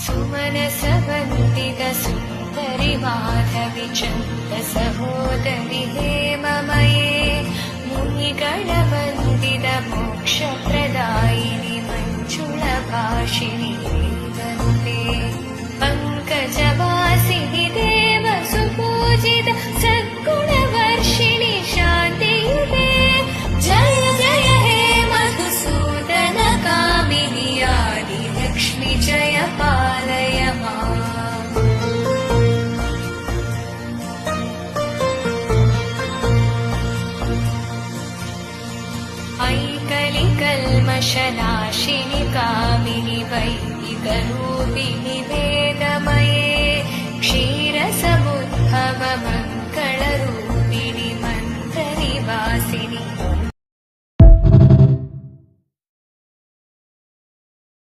सुमनसवन्दित सुन्दरि माधवि चन्द सहोदरि हेममये मुनिगणवन्दित मोक्षप्रदायिनि मञ्जुलभाषिणि वन्दे पङ्कजवासिनि देव सुपूजित सद्गुणवर्षिणि शान्तियुते जय जय हे मधुसूदन कामिनि आदिलक्ष्मि जय पालय माम् ऐकलिकल्मषनाशिनि कामिनि वैदिकरूपिणि वेदमये क्षीरसमुद्भव मङ्गलरूपिणि